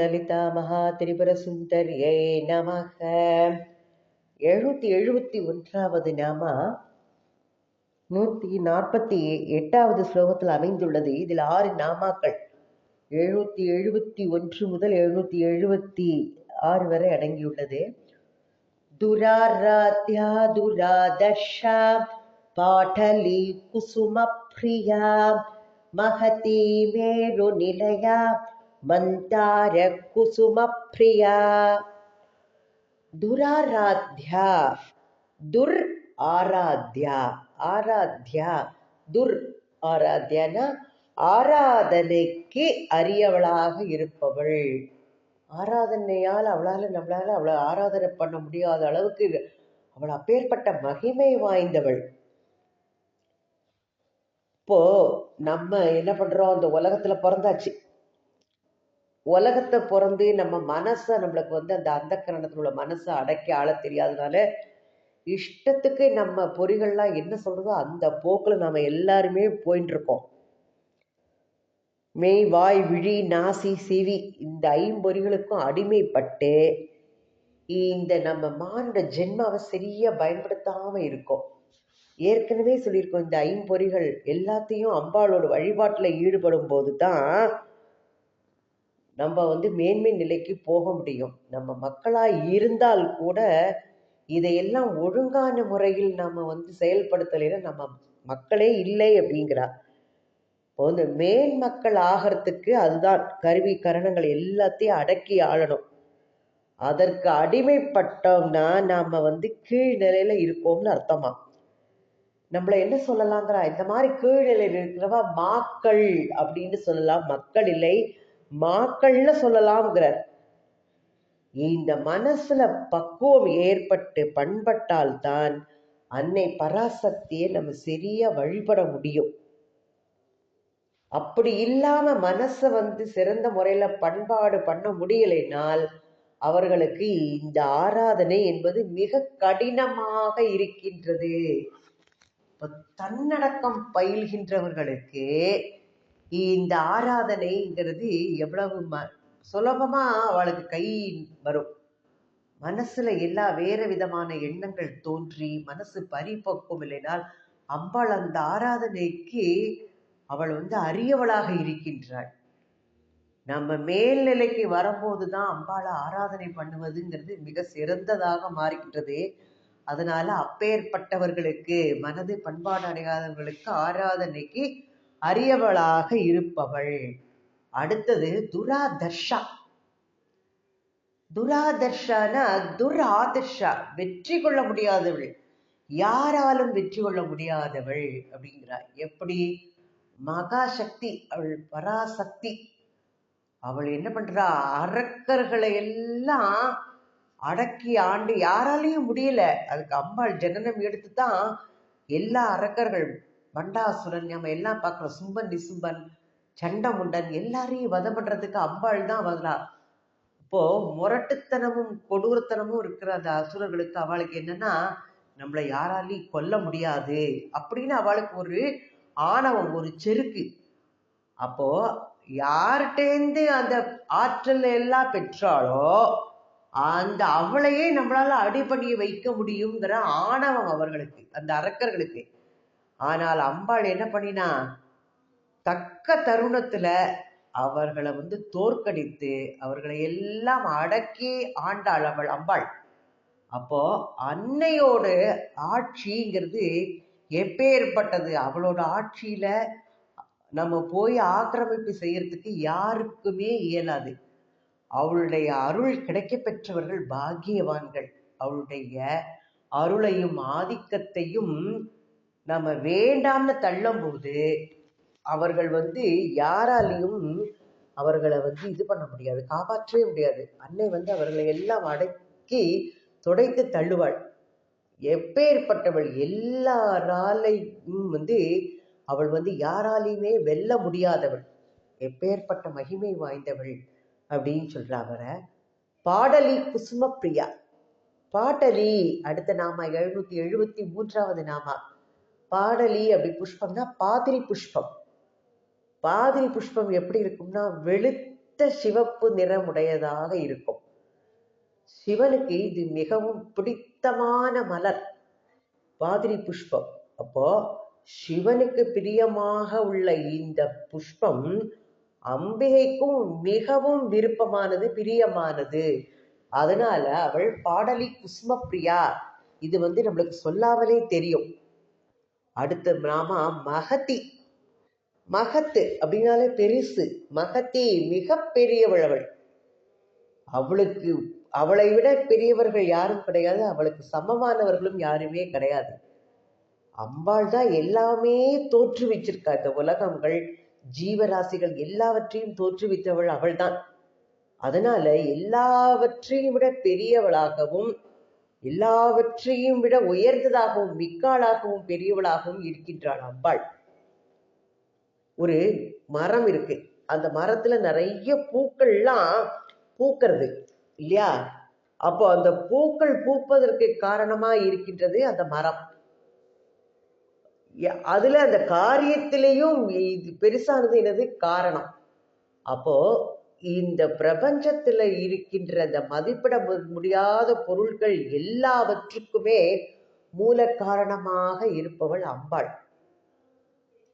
லலிதா மகா திரிபுர சுந்தரியை நமக. 771வது நாம 148வது ஸ்லோகத்தில் அமைந்துள்ளது. இதில் 6 நாமாக்கள் 771 முதல் 776 வரை அடங்கியுள்ளது. துராராத்யா துராதர்ஷா பாடலி குசும பிரியா மகதி மேரு நிலையா மந்தார குசும பிரியா. துராராத்யா துர் ஆராத்யா, ஆராத்யா துர் ஆராத்யானா ஆராதனைக்கு அரியவளாக இருப்பவள். ஆராதனையால் நம்மளால அவளை ஆராதனை பண்ண முடியாத அளவுக்கு அவள் அப்பேற்பட்ட மகிமை வாய்ந்தவள். இப்போ நம்ம என்ன பண்றோம், அந்த உலகத்துல பிறந்தாச்சு. உலகத்தை பிறந்து நம்ம மனசை நம்மளுக்கு அந்த அந்தக்கரணத்துல உள்ள மனசை அடக்கி ஆள தெரியாதனால இஷ்டத்துக்கு நம்ம பொறிகள்லாம் என்ன சொல்றதோ அந்த போக்குல நாம எல்லாருமே போயிட்டு இருக்கோம். மெய் வாய் விழி நாசி செவி இந்த 5 பொறிகளுக்கும் அடிமைப்பட்டு இந்த நம்ம மானுட ஜென்மாவை சரியா பயன்படுத்தாம இருக்கோம். ஏற்கனவே சொல்லியிருக்கோம், இந்த 5 பொறிகள் எல்லாத்தையும் அம்பாளோட வழிபாட்டுல ஈடுபடும் போதுதான் நம்ம மேன்மை நிலைக்கு போக முடியும். நம்ம மக்களா இருந்தால் கூட இதையெல்லாம் ஒழுங்கான முறையில் நாம செயல்படுத்தலைன்னா நம்ம மக்களே இல்லை அப்படிங்கிறா. இப்போ மேன் மக்கள் ஆகிறதுக்கு அதுதான் கருவி கரணங்கள் எல்லாத்தையும் அடக்கி ஆளணும். அதற்கு அடிமைப்பட்டோம்னா நாம கீழ்நிலையில இருக்கோம்னு அர்த்தமா. நம்மள என்ன சொல்லலாங்கிறா, இந்த மாதிரி கீழ்நிலையில் இருக்கிறவா மாக்கள் அப்படின்னு சொல்லலாம். மக்கள் இல்லை, மாக்கள்னு சொல்லலாம்ங்கிறார். இந்த மனசுல பக்குவம் ஏற்பட்டு பண்பட்டால் தான் அன்னை பராசக்தியை நம்ம சரியா வழிபட முடியும். அப்படி இல்லாம மனசை சிறந்த முறையில பண்பாடு பண்ண முடியலைனால் அவர்களுக்கு இந்த ஆராதனை என்பது மிக கடினமாக இருக்கின்றது. தன்னடக்கம் பயில்கின்றவர்களுக்கு இந்த ஆராதனைங்கிறது எவ்வளவு சுலபமா அவளுக்கு கை வரும். மனசுல எல்லா வேற விதமான எண்ணங்கள் தோன்றி மனசு பரிபக்குவம் இல்லைனால் அம்பாள் அந்த ஆராதனைக்கு அவள் அரியவளாக இருக்கின்றாள். நம்ம மேல்நிலைக்கு வரும்போதுதான் அம்பாளை ஆராதனை பண்ணுவதுங்கிறது மிக சிறந்ததாக மாறுகின்றது. அதனால அப்பேற்பட்டவர்களுக்கு மனது பண்பாடு அடையாதவர்களுக்கு ஆராதனைக்கு அரியவளாக இருப்பவள். அடுத்தது துராதர்ஷா. துராதர்ஷானா துர் ஆதர்ஷா, வெற்றி கொள்ள முடியாதவள், யாராலும் வெற்றி கொள்ள முடியாதவள் அப்படிங்கிறார். எப்படி? மகாசக்தி, அவள் பராசக்தி. அவள் என்ன பண்றா, அரக்கர்களை எல்லாம் அடக்கி ஆண்டு யாராலையும் முடியல. அதுக்கு அம்பாள் ஜனனம் எடுத்துதான் எல்லா அரக்கர்கள், பண்டாசுரன், நம்ம எல்லாம் பார்க்கிறோம், சும்பன் நிசும்பன் சண்டமுண்டன் எல்லாரையும் வதம் பண்றதுக்கு அம்பாள் தான் வரலா. இப்போ முரட்டுத்தனமும் கொடூரத்தனமும் இருக்கிற அந்த அசுரர்களுக்கு அவளுக்கு என்னன்னா, நம்மளை யாராலையும் கொல்ல முடியாது அப்படின்னு அவளுக்கு ஒரு ஆணவம், ஒரு செருக்கு. அப்போ யார்கிட்டேந்து அந்த ஆற்றல் எல்லாம் பெற்றாலோ அந்த அவளையே நம்மளால அடிபணிய வைக்க முடியுங்கிற ஆணவம் அவர்களுக்கு, அந்த அரக்கர்களுக்கு. ஆனால் அம்பாள் என்ன பண்ணினா, தக்க தருணத்துல அவர்களை தோற்கடித்து அவர்களை எல்லாம் அடக்கி ஆண்டாள் அவள் அம்பாள். அப்போ அன்னையோட ஆட்சிங்கிறது எப்பேற்பட்டது. அவளோட ஆட்சியில நம்ம போய் ஆக்கிரமிப்பு செய்யறதுக்கு யாருக்குமே இயலாது. அவளுடைய அருள் கிடைக்க பெற்றவர்கள் பாக்கியவான்கள். அவளுடைய அருளையும் ஆதிக்கத்தையும் நம்ம வேண்டாம்னு தள்ளும் போது அவர்கள் யாராலையும் அவர்களை இது பண்ண முடியாது, காப்பாற்றவே முடியாது. அன்னை அவர்களை எல்லாம் அடக்கி துடைத்து தள்ளுவாள். எப்பேற்பட்டவள், எல்லாராலையும் அவள் யாராலையுமே வெல்ல முடியாதவள், எப்பேற்பட்ட மகிமை வாய்ந்தவள் அப்படின்னு சொல்றாவர. பாடலி குசும பிரியா. பாடலி அடுத்த நாம 773வது நாமா. பாடலி அப்படி புஷ்பம்னா பாதிரி புஷ்பம். பாதிரி புஷ்பம் எப்படி இருக்கும்னா வெளுத்த சிவப்பு நிறமுடையதாக இருக்கும். சிவனுக்கு இது மிகவும் பிடித்தமான மலர், பாதிரி புஷ்பம். அப்போ சிவனுக்கு பிரியமாக உள்ள இந்த புஷ்பம் அம்பிகைக்கும் மிகவும் விருப்பமானது, பிரியமானது. அதனால அவள் பாடலி குஸ்ம பிரியா. இது நம்மளுக்கு சொல்லாமலே தெரியும். அடுத்த நாம மகதி. மகத்து அப்படின்னாலே பெருசு. மகதி மிக பெரியவள் அவள். அவளுக்கு அவளை விட பெரியவர்கள் யாரும் கிடையாது, அவளுக்கு சமமானவர்களும் யாருமே கிடையாது. அம்பாள் தான் எல்லாமே தோற்றுவிச்சிருக்கா. இந்த உலகங்கள், ஜீவராசிகள் எல்லாவற்றையும் தோற்றுவித்தவள் அவள்தான். அதனால எல்லாவற்றையும் விட பெரியவளாகவும், எல்லாவற்றையும் விட உயர்ந்ததாகவும், மிக்காளாகவும், பெரியவளாகவும் இருக்கின்றாள் அம்பாள். ஒரு மரம் இருக்கு, அந்த மரத்துல நிறைய பூக்கள்லாம் பூக்கிறது இல்லையா? அப்போ அந்த பூக்கள் பூப்பதற்கு காரணமா இருக்கின்றது அந்த மரம். அதுல அந்த காரியத்திலையும் இது பெருசானது என்னது? காரணம். அப்போ இந்த பிரபஞ்சத்துல இருக்கின்ற அந்த மதிப்பிட முடியாத பொருட்கள் எல்லாவற்றுக்குமே மூல காரணமாக இருப்பவள் அம்பாள்.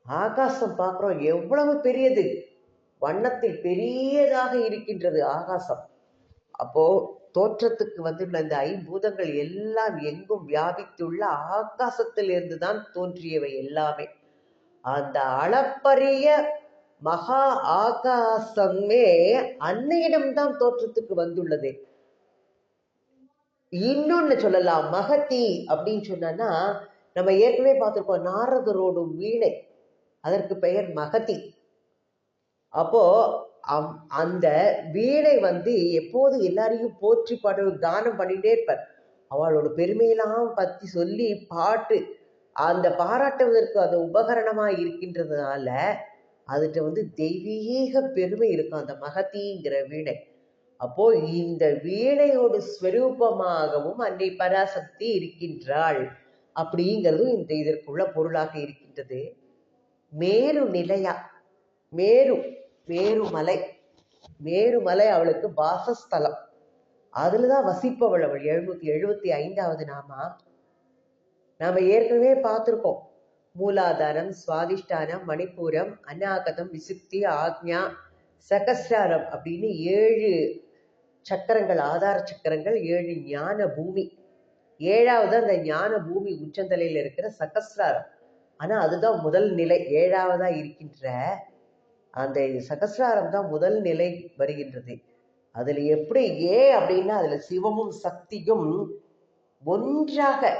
ஆகாசம் பார்க்கிறோம், எவ்வளவு பெரியது, வண்ணத்தில் பெரியதாக இருக்கின்றது ஆகாசம். அப்போ தோற்றத்துக்கு வந்துள்ள இந்த ஐம்பூதங்கள் எல்லாம் எங்கும் வியாபித்துள்ள ஆகாசத்திலிருந்து தான் தோன்றியவை எல்லாமே. அந்த அளப்பரிய மகா ஆகாசமே அன்னையிடம்தான் தோற்றத்துக்கு வந்துள்ளது. இன்னொன்னு சொல்லலாம், மகதி அப்படின்னு சொன்னா, நம்ம ஏற்கனவே பார்த்திருக்கோம் நாரதரோடு வீணை, அதற்கு பெயர் மகதி. அப்போ அந்த வீணை எப்போது எல்லாரையும் போற்றி பாடு தானம் பண்ணிட்டே இருப்பார். அவளோட பெருமையெல்லாம் பத்தி சொல்லி பாட்டு அந்த பாராட்டுவதற்கு அது உபகரணமா இருக்கின்றதுனால அதுகிட்ட தெய்வீக பெருமை இருக்கும் அந்த மகதிங்கிற வீணை. அப்போ இந்த வீணையோட ஸ்வரூபமாகவும் அன்னை பராசக்தி இருக்கின்றாள் அப்படிங்கிறதும் இந்த இதற்குள்ள பொருளாக இருக்கின்றது. மேரு நிலையா, மேருமலை, மேருமலை அவளுக்கு வாசஸ்தலம். அதுலதான் வசிப்பவள் அவள். 775வது நாமா. நாம ஏற்கனவே பார்த்திருக்கோம். மூலாதாரம், சுவாதிஷ்டானம், மணிப்பூரம், அநாகதம், விசுக்தி, ஆக்ஞா, சகஸ்ராரம் அப்படின்னு 7 சக்கரங்கள், ஆதார சக்கரங்கள், 7 ஞான பூமி. 7வது அந்த ஞான பூமி உச்சந்தலையில் இருக்கிற சகஸ்ராரம். ஆனா அதுதான் முதல் நிலை. 7வதா இருக்கின்ற அந்த சகஸ்ராரம் தான் முதல் நிலை வருகின்றது. அதுல எப்படி அப்படின்னா அதுல சிவமும் சக்தியும் ஒன்றாக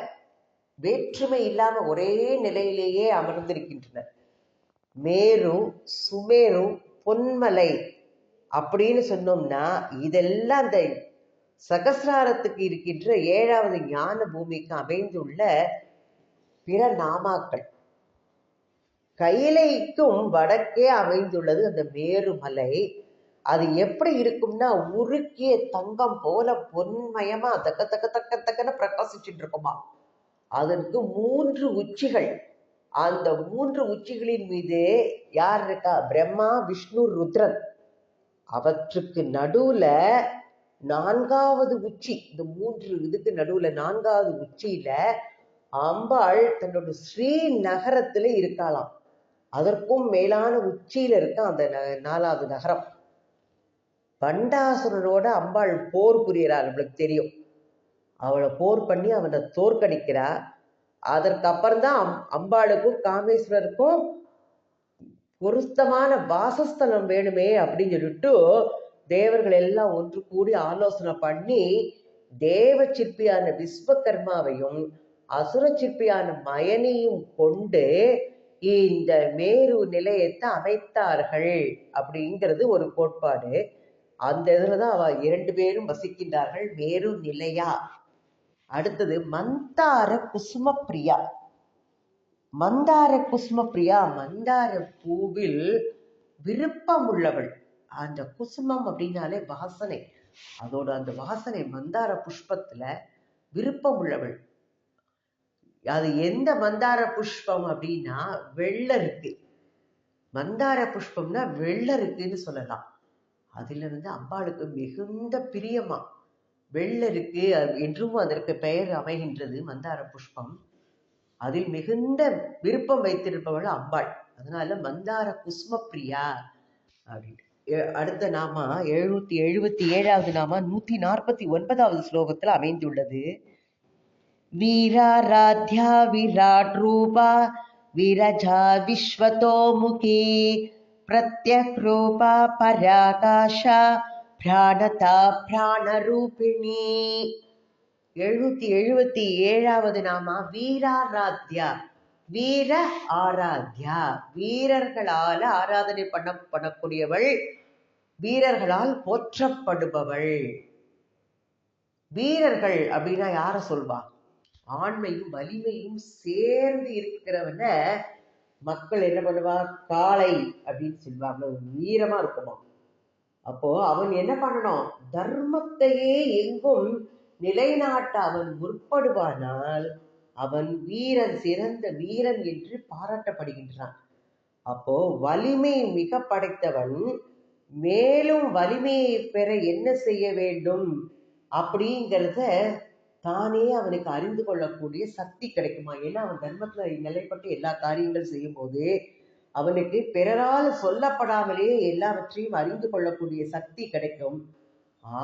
வேற்றுமை இல்லாம ஒரே நிலையிலேயே அமர்ந்திருக்கின்றனர். மேரு, சுமேரு, பொன்மலை அப்படின்னு சொன்னோம்னா இதெல்லாம் அந்த சகஸ்ராரத்துக்கு இருக்கின்ற 7வது ஞான பூமிக்கு அமைந்துள்ள பிற நாமாக்கள். கைலைக்கும் வடக்கே அமைந்துள்ளது அந்த மேருமலை. அது எப்படி இருக்கும்னா உருக்கிய தங்கம் போல பொன்மயமா தக்க தக்க தக்க தக்கன்னு பிரகாசிச்சுட்டு இருக்குமா. அதற்கு 3 உச்சிகள். அந்த 3 உச்சிகளின் மீது யார் இருக்கா? பிரம்மா, விஷ்ணு, ருத்ரன். அவற்றுக்கு நடுவுல 4வது உச்சி, இந்த 3 இதுக்கு நடுவுல 4வது உச்சியில அம்பாள் தன்னோட ஸ்ரீ நகரத்துல இருக்காளாம். அதற்கும் மேலான உச்சியில இருக்க அந்த 4வது நகரம். பண்டாசுரனோட அம்பாள் போர் புரியறாள், நம்மளுக்கு தெரியும். அவளை போர் பண்ணி அவனை தோற்கடிக்கிறா. அதற்கு அப்புறம்தான் அம்பாளுக்கும் காமேஸ்வரருக்கும் பொருத்தமான வாசஸ்தலம் வேணுமே அப்படின்னு சொல்லிட்டு தேவர்கள் எல்லாம் ஒன்று கூடி ஆலோசனை பண்ணி தேவ சிற்பியான விஸ்வகர்மாவையும் அசுர சிற்பியான மயனையும் கொண்டு இந்த மேரு நிலையத்தை அமைத்தார்கள் அப்படிங்கிறது ஒரு கோட்பாடு. அந்த இதுலதான் அவ 2 பேரும் வசிக்கின்றார்கள், மேரு நிலையா. அடுத்தது மந்தார குசும பிரியா. மந்தார குசும பிரியா, மந்தார பூவில் விருப்பம் உள்ளவள். அந்த குசுமம் அப்படின்னாலே வாசனை, அதோட அந்த வாசனை மந்தார புஷ்பத்துல விருப்பம் உள்ளவள். அது எந்த மந்தார புஷ்பம் அப்படின்னா வெள்ளருக்கு. மந்தார புஷ்பம்னா வெள்ளருக்குன்னு சொல்லலாம். அதுல அம்பாளுக்கு மிகுந்த பிரியமா வெள்ளருக்கு என்றும் அதற்கு பெயர் அமைகின்றது மந்தார புஷ்பம். அதில் மிகுந்த விருப்பம் வைத்திருப்பவள் அம்பாள். அதனால மந்தார குஸ்ம பிரியா அப்படின்னு. அடுத்த நாமா 777வது நாமா 149வது ஸ்லோகத்தில் அமைந்துள்ளது. வீராராத்யா விராட் ரூபா விரஜா விஸ்வதோமுகி பிரத்யக் ரூபா பராகாஷா பிராணதா பிராணரூபிணி. 777வது நாமா வீராராத்யா. வீர ஆராத்யா, வீரர்களால் ஆராதனை பண்ணக்கூடியவள், வீரர்களால் போற்றப்படுபவள். வீரர்கள் அப்படின்னா யார சொல்வா? ஆண்மையும் வலிமையும் சேர்ந்து இருக்கிறவன மக்கள் என்ன பண்ணுவா? காளை அப்படின்னு சொல்லுவாங்க. வீரமா இருக்குமா. அப்போ அவன் என்ன பண்ணணும்? தர்மத்தையே எங்கும் நிலைநாட்ட அவன் முற்படுவானால் அவன் வீரன், சிறந்த வீரன் என்று பாராட்டப்படுகின்றான். அப்போ வலிமை மிக படைத்தவன் மேலும் வலிமையை பெற என்ன செய்ய வேண்டும் அப்படிங்கிறத தானே அவனுக்கு அறிந்து கொள்ளக்கூடிய சக்தி கிடைக்குமா. ஏன்னா அவன் தர்மத்துல நிலைப்பட்டு எல்லா காரியங்களும் செய்யும் போது அவனுக்கு பிறரால் சொல்லப்படாமலே எல்லாவற்றையும் அறிந்து கொள்ளக்கூடிய சக்தி கிடைக்கும்.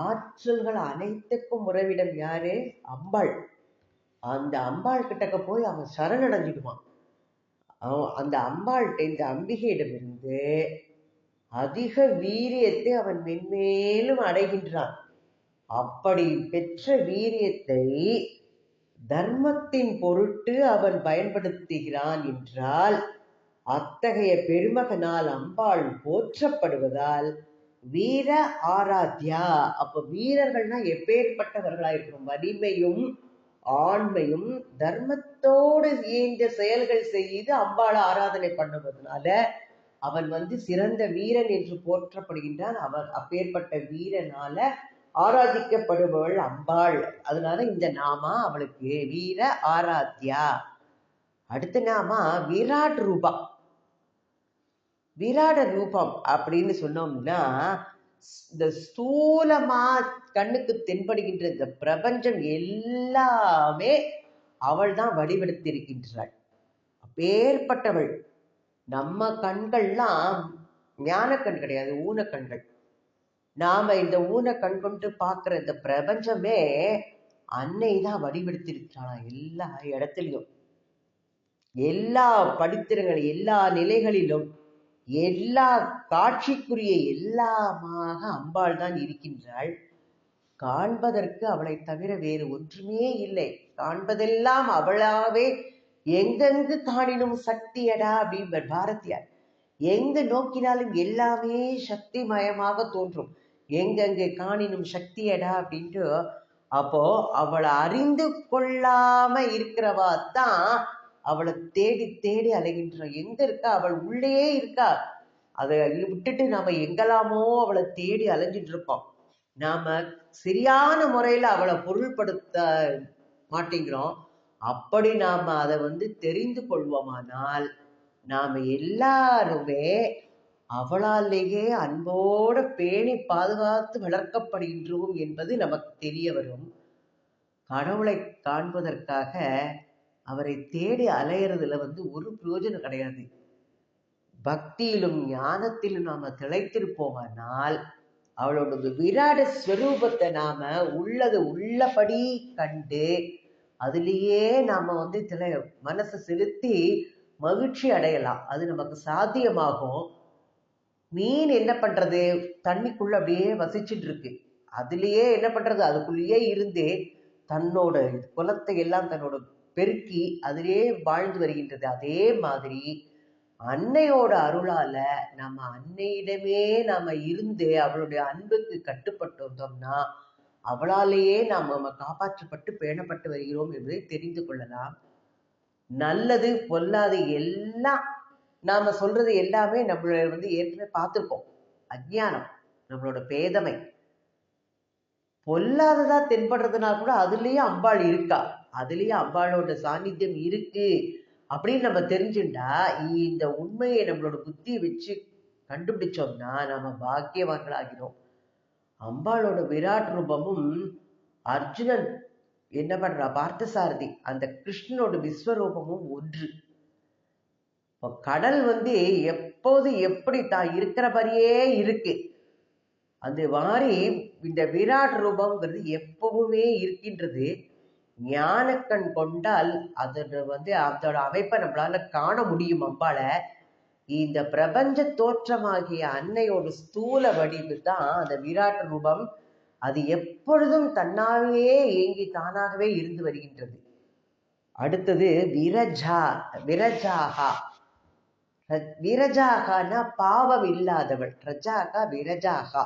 ஆற்றல்கள் அனைத்துக்கும் உறவிடம் யாரு? அம்பாள். அந்த அம்பாள் கிட்டக்க போய் அவன் சரணடைஞ்சிடுவான். அந்த அம்பாள்கிட்ட, இந்த அம்பிகையிடமிருந்து அதிக வீரியத்தை அவன் மென்மேலும் அடைகின்றான். அப்படி பெற்ற வீரியத்தை தர்மத்தின் பொருட்டு அவன் பயன்படுத்துகிறான் என்றால் அத்தகைய பெருமகனால் அம்பாள் போற்றப்படுவதால் வீர ஆராத்யா. அப்ப வீரர்கள்னா எப்பேற்பட்டவர்களா இருக்கணும்? வலிமையும் ஆண்மையும் தர்மத்தோடு இயங்க செயல்கள் செய்து அம்பாளை ஆராதனை பண்ணுவதனால அவன் சிறந்த வீரன் என்று போற்றப்படுகின்றான். அவன் அப்பேற்பட்ட வீரனால ஆராதிக்கப்படுபவள் அம்பாள். அதனால இந்த நாமா அவளுக்கு வீர ஆராத்யா. அடுத்த நாமா விராட் ரூபா. விராட ரூபம் அப்படின்னு சொன்னோம்னா இந்த ஸ்தூலமா கண்ணுக்கு தென்படுகின்ற இந்த பிரபஞ்சம் எல்லாமே அவள் தான் வடிவெடுத்திருக்கின்றாள். அப்பேற்பட்டவள். நம்ம கண்கள்லாம் ஞானக்கண் கிடையாது, ஊனக்கண்கள். நாம இந்த ஊனக்கண் கொண்டு பார்க்கிற இந்த பிரபஞ்சமே அன்னை தான் வடிவெடுத்திருக்கிறாளாம். எல்லா இடத்துலையும், எல்லா படித்திரங்கள், எல்லா நிலைகளிலும், எல்லா காட்சிக்குரிய எல்லாமாக அம்பாள் தான் இருக்கின்றாள். காண்பதற்கு அவளை தவிர வேறு ஒன்றுமே இல்லை. காண்பதெல்லாம் அவளாவே. எங்கெங்கு காணினும் சக்தியடா அப்படின்பர் பாரதியார். எங்கு நோக்கினாலும் எல்லாமே சக்தி மயமாக தோன்றும். எங்கெங்கு காணினும் சக்தியடா அப்படின்ட்டு. அப்போ அவளை அறிந்து கொள்ளாம இருக்கிறவா தான் அவளை தேடி தேடி அலைகின்றோம். எங்க இருக்கா? அவள் உள்ளே இருக்கா. அதை விட்டுட்டு நாம எங்கெல்லாமோ அவளை தேடி அலைஞ்சிட்டு இருக்கோம். நாம சரியான முறையில அவளை பொருள்படுத்த மாட்டேங்கிறோம். அப்படி நாம அதை தெரிந்து கொள்வோமானால் நாம எல்லாருமே அவளாலேயே அன்போடு பேணி பாதுகாத்து வளர்க்கப்படுகின்றோம் என்பது நமக்கு தெரிய வரும். கடவுளை காண்பதற்காக அவரை தேடி அலையிறதுல ஒரு பிரயோஜனம் கிடையாது. பக்தியிலும் ஞானத்திலும் நாம திளைத்திருப்போமானால் அவளோட விராட ஸ்வரூபத்தை நாம உள்ளது உள்ளபடி கண்டு அதுலேயே நாம மனசை செலுத்தி மகிழ்ச்சி அடையலாம். அது நமக்கு சாத்தியமாகும். மீன் என்ன பண்றது? தண்ணிக்குள்ள அப்படியே வசிச்சுட்டு இருக்கு. அதுலயே என்ன பண்றது? அதுக்குள்ளேயே இருந்து தன்னோட குலத்தை எல்லாம் தன்னோட பெருக்கி அதிலே வாழ்ந்து வருகின்றது. அதே மாதிரி அன்னையோட அருளால நம்ம அன்னையிடமே நாம இருந்து அவளுடைய அன்புக்கு கட்டுப்பட்டு வந்தோம்னா அவளாலேயே நாம காப்பாற்றப்பட்டு பேணப்பட்டு வருகிறோம் என்பதை தெரிந்து கொள்ளலாம். நல்லது பொல்லாது எல்லாம் நாம சொல்றது எல்லாமே நம்மள ஏற்கனவே பார்த்துருக்கோம். அஜ்ஞானம், நம்மளோட பேதமை. பொல்லாததா தென்படுறதுனா கூட அதுலயும் அம்பாள் இருக்கா, அதுலயும் அம்பாளோட சாநித்தியம் இருக்கு அப்படின்னு நம்ம தெரிஞ்சுட்டா இந்த உண்மையை நம்மளோட புத்தியை வச்சு கண்டுபிடிச்சோம்னா நம்ம பாக்கியவான்களாகிறோம். அம்பாளோட விராட் ரூபமும் அர்ஜுனன் என்ன பண்றா பார்த்தசாரதி அந்த கிருஷ்ணனோட விஸ்வரூபமும் ஒன்று. கடல் எப்போது எப்படி தான் இருக்கிறபடியே இருக்கு. அது மாதிரி இந்த விராட் ரூபம்ங்கிறது எப்பவுமே இருக்கின்றது. ஞானக்கண் கொண்டால் அதோட அமைப்பை நம்மளால காண முடியும். அம்பால இந்த பிரபஞ்ச தோற்றமாகிய அன்னையோட ஸ்தூல வடிவு தான் அந்த விராட் ரூபம். அது எப்பொழுதும் தன்னாலேயே இயங்கி தானாகவே இருந்து வருகின்றது. அடுத்தது விரஜாகா. விரஜாகனா பாவம் இல்லாதவள். ரஜாகா விரஜாகா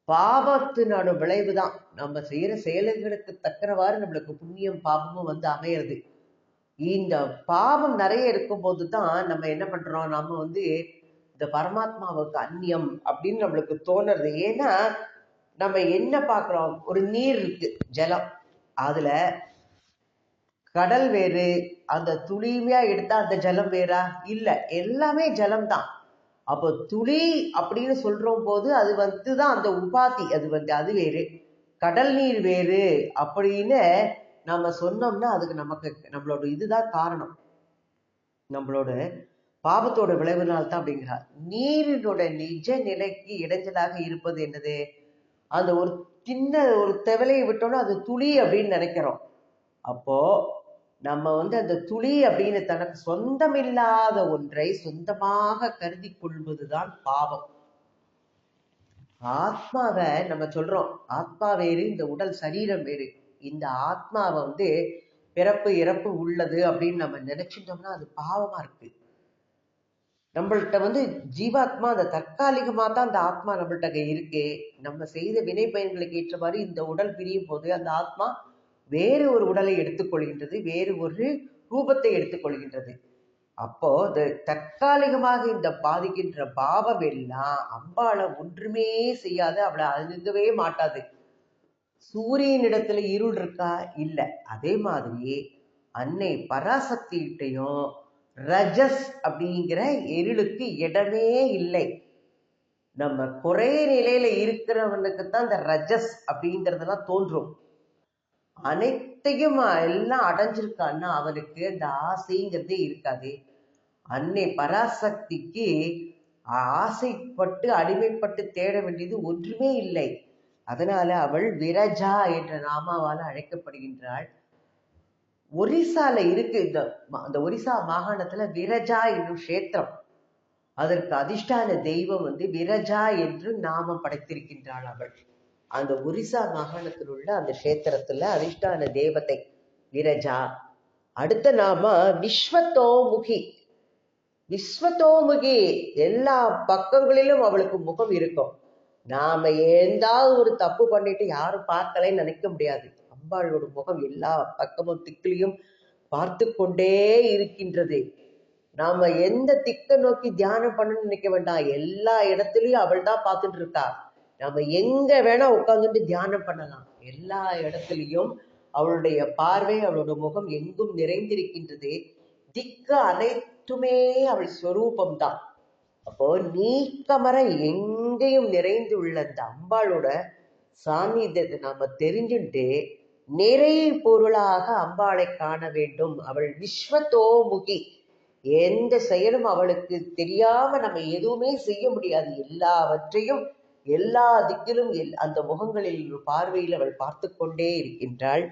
பாவத்தினோட விளைவுதான். நம்ம செய்யற செயல்களுக்கு தக்கவாறு நம்மளுக்கு புண்ணியம் பாவமும் அமையிறது. இந்த பாவம் நிறைய இருக்கும் போதுதான் நம்ம என்ன பண்றோம், நம்ம இந்த பரமாத்மாவுக்கு அந்நியம் அப்படின்னு நம்மளுக்கு தோணுறது. ஏன்னா நம்ம என்ன பார்க்கிறோம், ஒரு நீர் இருக்கு, ஜலம். அதுல கடல் வேறு, அந்த துளிமையா எடுத்தா அந்த ஜலம் வேறா? இல்ல, எல்லாமே ஜலம்தான். அப்போ துளி அப்படின்னு சொல்றோம் போது அது தான் அந்த உபாதி. அது வேறு, கடல் நீர் வேறு அப்படின்னு நம்ம சொன்னோம்னா அதுக்கு நம்மளோட இதுதான் காரணம். நம்மளோட பாவத்தோட விளைவுனால்தான் அப்படிங்கிறார். நீரினோட நிஜ நிலைக்கு இடைஞ்சலாக இருப்பது என்னது? அந்த ஒரு சின்ன ஒரு தெவலையை விட்டோம்னா அது துளி அப்படின்னு நினைக்கிறோம். அப்போ நம்ம அந்த துளி அப்படின்னு தனக்கு சொந்தமில்லாத ஒன்றை சொந்தமாக கருதி கொள்வதுதான் பாவம். ஆத்மாவை நம்ம சொல்றோம், ஆத்மா வேறு, இந்த உடல் சரீரம் வேறு. இந்த ஆத்மாவை பிறப்பு இறப்பு உள்ளது அப்படின்னு நம்ம நினைச்சிட்டோம்னா அது பாவமா இருக்கு. நம்மள்கிட்ட ஜீவாத்மா அந்த தற்காலிகமா தான் அந்த ஆத்மா நம்மள்கிட்ட இருக்கு. நம்ம செய்த வினை பயன்களுக்கு ஏற்றவாறு இந்த உடல் பிரியும் போது அந்த ஆத்மா வேறு ஒரு உடலை எடுத்துக்கொள்கின்றது, வேறு ஒரு ரூபத்தை எடுத்துக்கொள்கின்றது. அப்போ இந்த தற்காலிகமாக இந்த பாதிக்கின்ற பாவம் எல்லாம் அம்பாளை ஒன்றுமே செய்யாது, அவளை அணுகவே மாட்டாது. சூரியனிடத்துல இருள் இருக்கா? இல்லை. அதே மாதிரி அன்னை பராசக்திகிட்டையும் ரஜஸ் அப்படிங்கிற இருளுக்கு இடமே இல்லை. நம்ம குறை நிலையில இருக்கிறவனுக்குத்தான் இந்த ரஜஸ் அப்படிங்கிறதெல்லாம் தோன்றும். அனைத்தையும் எல்லாம் அடைஞ்சிருக்கான்னா அவனுக்கு அந்த ஆசைங்கிறதே இருக்காது. அன்னை பராசக்திக்கு ஆசைப்பட்டு அடிமைப்பட்டு தேட வேண்டியது ஒன்றுமே இல்லை. அதனால அவள் விரஜா என்ற நாமாவால் அழைக்கப்படுகின்றாள். ஒரிசால இருக்கு, அந்த ஒரிசா மாகாணத்துல விரஜா என்னும் கஷேத்திரம். அதற்கு அதிஷ்டான தெய்வம் விரஜா என்று நாமம் படைத்திருக்கின்றாள் அவள். அந்த ஒரிசா மாகாணத்தில் உள்ள அந்த கஷேத்திரத்துல அதிஷ்டான தேவதை விரஜா. அடுத்த நாம விஸ்வதோமுகி. விஸ்வதோமுகி, எல்லா பக்கங்களிலும் அவளுக்கு முகம் இருக்கும். நாம ஏதாவது ஒரு தப்பு பண்ணிட்டு யாரும் பார்க்கலன்னு நினைக்க முடியாது. அம்பாளோட முகம் எல்லா பக்கமும் திக்கிலையும் பார்த்து கொண்டே இருக்கின்றது. நாம எந்த திக்க நோக்கி தியானம் பண்ணணும்னு நினைக்க வேண்டாம், எல்லா இடத்துலயும் அவள் தான் பார்த்துட்டு இருக்கா. நம்ம எங்க வேணா உட்கார்ந்துட்டு தியானம் பண்ணலாம். எல்லா இடத்துலையும் அவளுடைய பார்வை, அவளோட முகம் எங்கும் நிறைந்திருக்கின்றது. திக்கு அனைத்துமே அவள் ஸ்வரூபம்தான். அப்போ நீக்கமர எங்கேயும் நிறைந்து உள்ள அந்த அம்பாளோட சாநித்தியத்தை நாம தெரிஞ்சுட்டு நிறை பொருளாக அம்பாளை காண வேண்டும். அவள் விஸ்வதோமுகி. எந்த செயலும் அவளுக்கு தெரியாம நம்ம எதுவுமே செய்ய முடியாது. எல்லாவற்றையும் எல்லா திக்கிலும் அந்த முகங்களில் பார்வையில் அவள் பார்த்து கொண்டே இருக்கின்றாள்.